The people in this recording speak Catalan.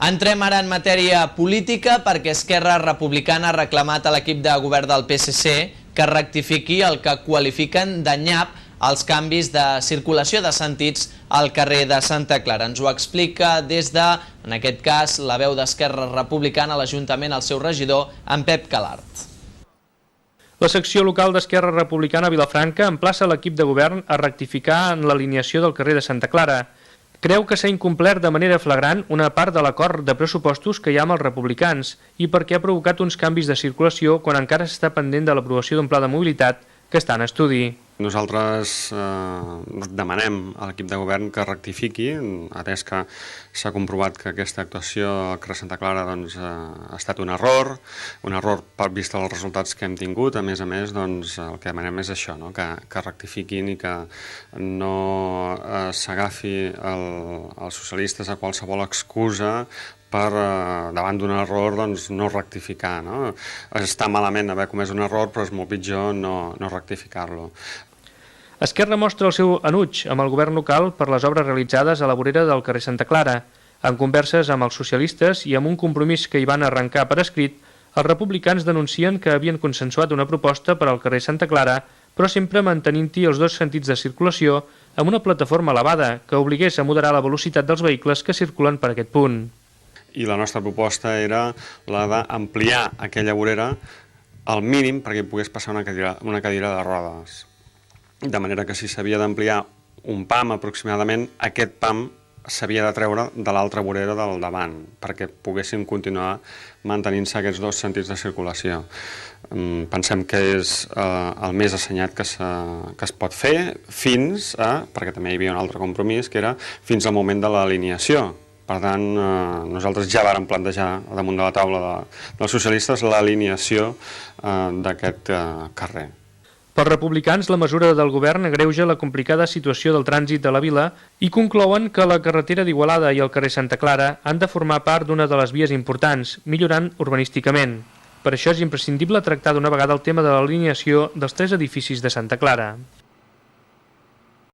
Entrem ara en matèria política perquè Esquerra Republicana ha reclamat a l'equip de govern del PSC que rectifiqui el que qualifiquen de nyap els canvis de circulació de sentits al carrer de Santa Clara. Ens ho explica des de, en aquest cas, la veu d'Esquerra Republicana a l'Ajuntament, el seu regidor, en Pep Calart. La secció local d'Esquerra Republicana a Vilafranca emplaça l'equip de govern a rectificar en l'alineació del carrer de Santa Clara. Creu que s'ha incomplert de manera flagrant una part de l'acord de pressupostos que hi ha amb els republicans i perquè ha provocat uns canvis de circulació quan encara s'està pendent de l'aprovació d'un pla de mobilitat que està en estudi. Nosaltres demanem a l'equip de govern que rectifiqui, atès que s'ha comprovat que aquesta actuació al carrer Santa Clara ha estat un error vist els resultats que hem tingut. A més, el que demanem és això, que rectifiquin i que no s'agafi els socialistes a qualsevol excusa per, davant d'un error, no rectificar. Està malament haver comès un error, però és molt pitjor no rectificar-lo. Esquerra mostra el seu enuig amb el govern local per les obres realitzades a la vorera del carrer Santa Clara. En converses amb els socialistes i amb un compromís que hi van arrencar per escrit, els republicans denuncien que havien consensuat una proposta per al carrer Santa Clara, però sempre mantenint-hi els dos sentits de circulació amb una plataforma elevada que obligués a moderar la velocitat dels vehicles que circulen per aquest punt. I la nostra proposta era la d'ampliar aquella vorera al mínim perquè pogués passar una cadira de rodes. De manera que si s'havia d'ampliar un pam aproximadament, aquest pam s'havia de treure de l'altra vorera del davant perquè poguessin continuar mantenint-se aquests dos sentits de circulació. Pensem que és el més assenyat que es pot fer fins a, perquè també hi havia un altre compromís, que era fins al moment de l'alineació. Per tant, nosaltres ja vàrem plantejar damunt de la taula dels socialistes l'alineació d'aquest carrer. Pels republicans, la mesura del govern agreuja la complicada situació del trànsit de la vila i conclouen que la carretera d'Igualada i el carrer Santa Clara han de formar part d'una de les vies importants, millorant urbanísticament. Per això és imprescindible tractar d'una vegada el tema de l'alineació dels tres edificis de Santa Clara.